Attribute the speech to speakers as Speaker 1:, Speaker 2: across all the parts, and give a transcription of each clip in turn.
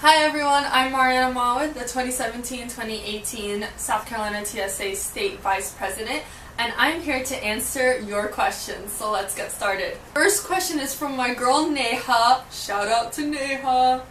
Speaker 1: Hi everyone, I'm Marianna, the 2017-2018 South Carolina TSA State Vice President, and I'm here to answer your questions, so let's get started. First question is from my girl Neha. Shout out to Neha.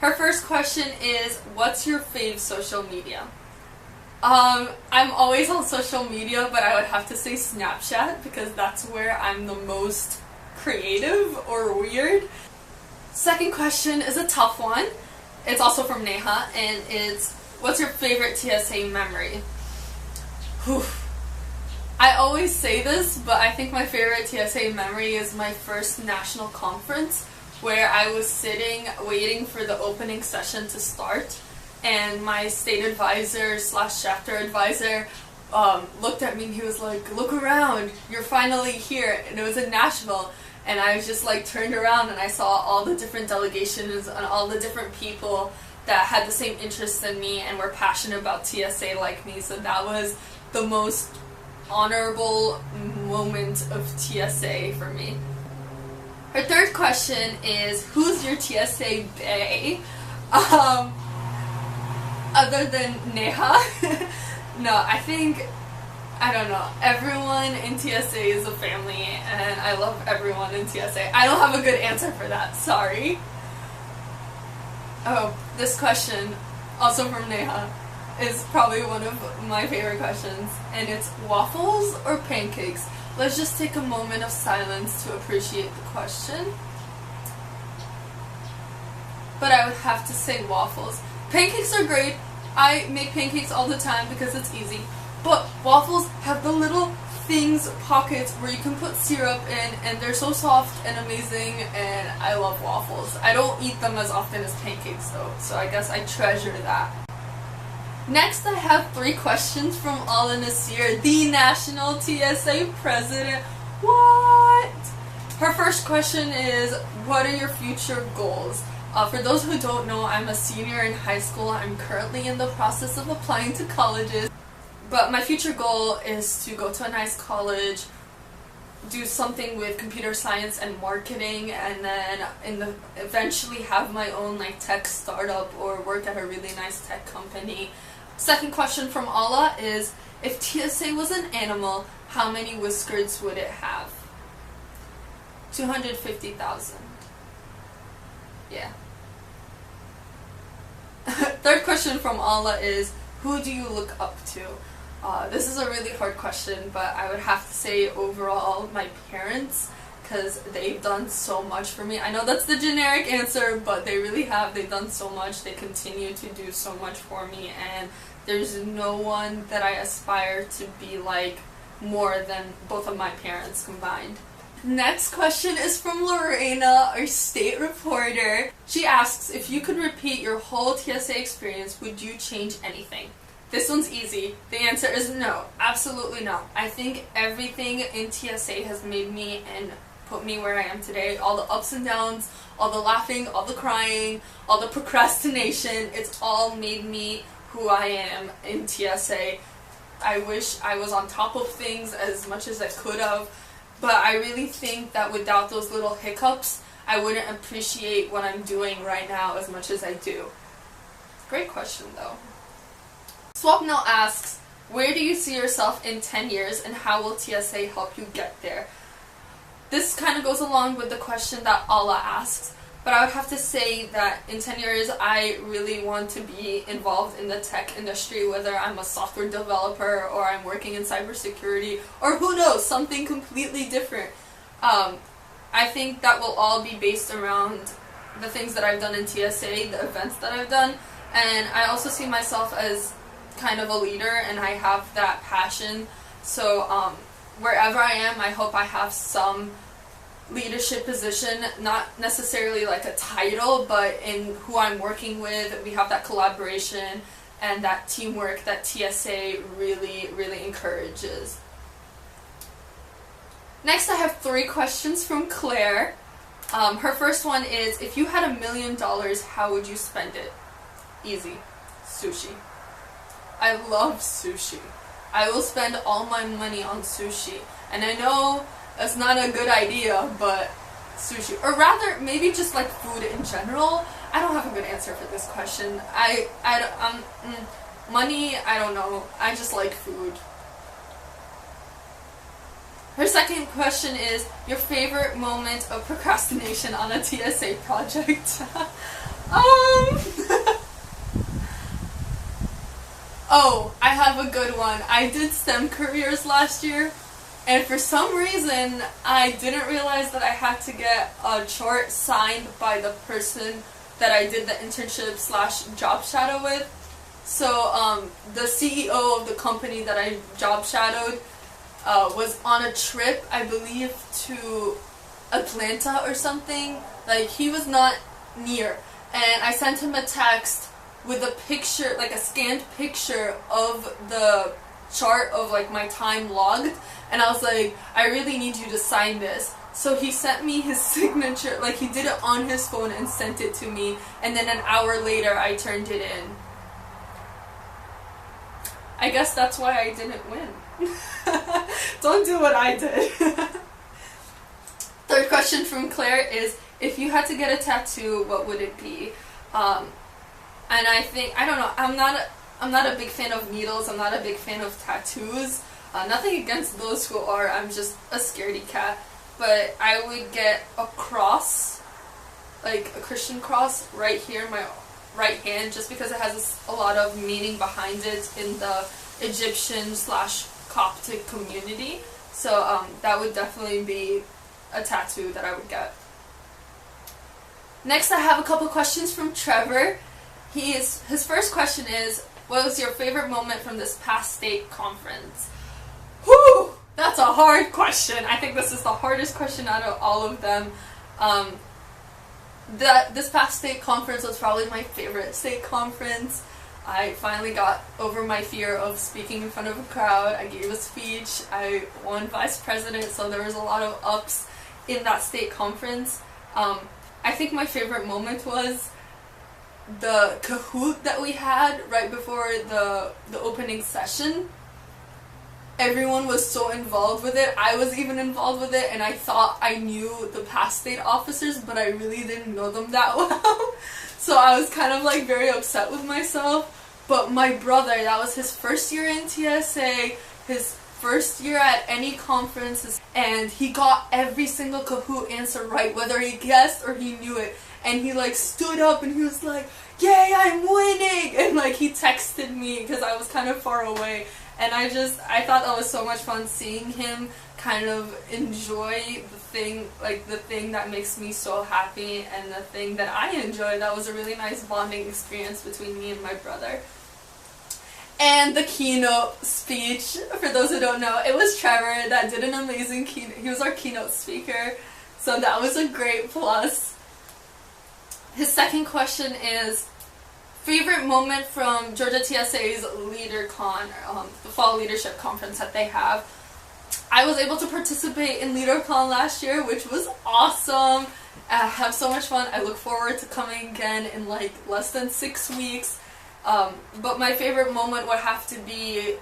Speaker 1: Her first question is, what's your fave social media? I'm always on social media, but I would have to say Snapchat because that's where I'm the most creative or weird. Second question is a tough one. It's also from Neha, and it's, what's your favorite TSA memory? Whew. I always say this, but I think my favorite TSA memory is my first national conference, where I was sitting waiting for the opening session to start, and my state advisor / chapter advisor looked at me and he was like, "Look around, you're finally here," and it was in Nashville. And I just turned around and I saw all the different delegations and all the different people that had the same interests in me and were passionate about TSA like me. So that was the most honorable moment of TSA for me. Her third question is, who's your TSA bae? Other than Neha? No, I don't know. Everyone in TSA is a family, and I love everyone in TSA. I don't have a good answer for that. Sorry. Oh, this question, also from Neha, is probably one of my favorite questions, and it's waffles or pancakes? Let's just take a moment of silence to appreciate the question. But I would have to say waffles. Pancakes are great. I make pancakes all the time because it's easy. But waffles have the little pockets where you can put syrup in, and they're so soft and amazing, and I love waffles. I don't eat them as often as pancakes though, so I guess I treasure that. Next, I have 3 questions from Ala Nasir, the National TSA President. What? Her first question is, what are your future goals? For those who don't know, I'm a senior in high school. I'm currently in the process of applying to colleges. But my future goal is to go to a nice college, do something with computer science and marketing, and then eventually have my own tech startup or work at a really nice tech company. Second question from Allah is, if TSA was an animal, how many whiskers would it have? 250,000. Yeah. Third question from Allah is, who do you look up to? This is a really hard question, but I would have to say overall my parents, because they've done so much for me. I know that's the generic answer, but they really have. They've done so much. They continue to do so much for me, and there's no one that I aspire to be like more than both of my parents combined. Next question is from Lorena, our state reporter. She asks, if you could repeat your whole TSA experience, would you change anything? This one's easy. The answer is no, absolutely not. I think everything in TSA has made me and put me where I am today. All the ups and downs, all the laughing, all the crying, all the procrastination, it's all made me who I am in TSA. I wish I was on top of things as much as I could have, but I really think that without those little hiccups, I wouldn't appreciate what I'm doing right now as much as I do. Great question though. Swapnil asks, where do you see yourself in 10 years and how will TSA help you get there? This kind of goes along with the question that Allah asks, but I would have to say that in 10 years I really want to be involved in the tech industry, whether I'm a software developer or I'm working in cybersecurity, or who knows, something completely different. I think that will all be based around the things that I've done in TSA, the events that I've done, and I also see myself as kind of a leader, and I have that passion. So wherever I am, I hope I have some leadership position, not necessarily like a title, but in who I'm working with, we have that collaboration and that teamwork that TSA really, really encourages. Next, I have 3 questions from Claire. Her first one is, if you had $1 million, how would you spend it? Easy. Sushi. I love sushi. I will spend all my money on sushi. And I know that's not a good idea, but sushi, or rather maybe just like food in general. I don't have a good answer for this question. Money, I don't know. I just like food. Her second question is, your favorite moment of procrastination on a TSA project? Oh, I have a good one. I did STEM careers last year, and for some reason, I didn't realize that I had to get a chart signed by the person that I did the internship / job shadow with. So, the CEO of the company that I job shadowed was on a trip, I believe, to Atlanta or something. Like, he was not near. And I sent him a text with a picture, like a scanned picture of the chart of like my time logged. And I was like, I really need you to sign this. So he sent me his signature, like he did it on his phone and sent it to me. And then an hour later, I turned it in. I guess that's why I didn't win. Don't do what I did. Third question from Claire is, if you had to get a tattoo, what would it be? And I think, I don't know, I'm not a big fan of needles, I'm not a big fan of tattoos. Nothing against those who are, I'm just a scaredy cat. But I would get a cross, like a Christian cross, right here in my right hand, just because it has a lot of meaning behind it in the Egyptian / Coptic community. So that would definitely be a tattoo that I would get. Next, I have a couple questions from Trevor. His first question is, what was your favorite moment from this past state conference? Whew! That's a hard question. I think this is the hardest question out of all of them. This past state conference was probably my favorite state conference. I finally got over my fear of speaking in front of a crowd. I gave a speech. I won vice president, so there was a lot of ups in that state conference. I think my favorite moment was the Kahoot that we had right before the opening session. Everyone was so involved with it. I was even involved with it, and I thought I knew the past state officers, but I really didn't know them that well. So I was kind of like very upset with myself. But my brother, that was his first year in TSA, his first year at any conferences, and he got every single Kahoot answer right, whether he guessed or he knew it. And he like stood up and he was like, "Yay, I'm winning!" And like he texted me because I was kind of far away. And I thought that was so much fun seeing him kind of enjoy the thing that makes me so happy and the thing that I enjoy. That was a really nice bonding experience between me and my brother. And the keynote speech, for those who don't know, it was Trevor that did an amazing keynote. He was our keynote speaker, so that was a great plus. His second question is, favorite moment from Georgia TSA's LeaderCon, the fall leadership conference that they have. I was able to participate in LeaderCon last year, which was awesome. I have so much fun. I look forward to coming again in like less than 6 weeks. But my favorite moment would have to be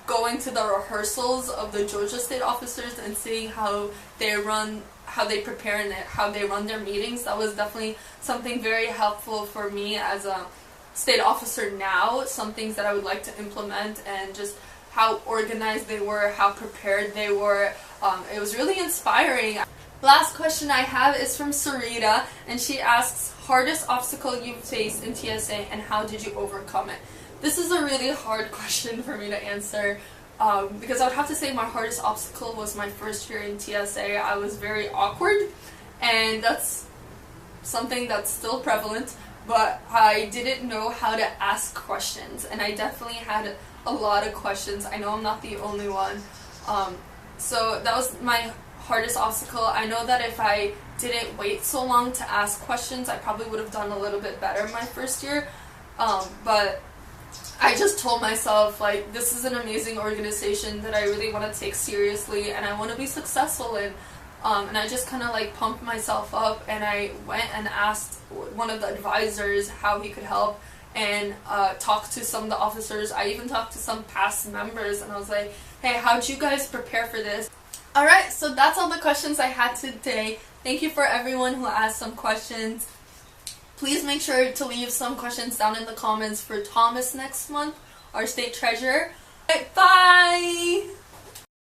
Speaker 1: going to the rehearsals of the Georgia State officers and seeing how they prepare and how they run their meetings. That was definitely something very helpful for me as a state officer now. Some things that I would like to implement, and just how organized they were, how prepared they were. It was really inspiring. Last question I have is from Sarita, and she asks, hardest obstacle you've faced in TSA and how did you overcome it? This is a really hard question for me to answer, because I would have to say my hardest obstacle was my first year in TSA. I was very awkward, and that's something that's still prevalent, but I didn't know how to ask questions, and I definitely had a lot of questions. I know I'm not the only one. So that was my hardest obstacle. I know that if I didn't wait so long to ask questions, I probably would have done a little bit better my first year. But I just told myself, like, this is an amazing organization that I really want to take seriously and I want to be successful in. And I just kind of like pumped myself up, and I went and asked one of the advisors how he could help, and talked to some of the officers. I even talked to some past members, and I was like, hey, how'd you guys prepare for this? Alright, so that's all the questions I had today. Thank you for everyone who asked some questions. Please make sure to leave some questions down in the comments for Thomas next month, our state treasurer. Bye!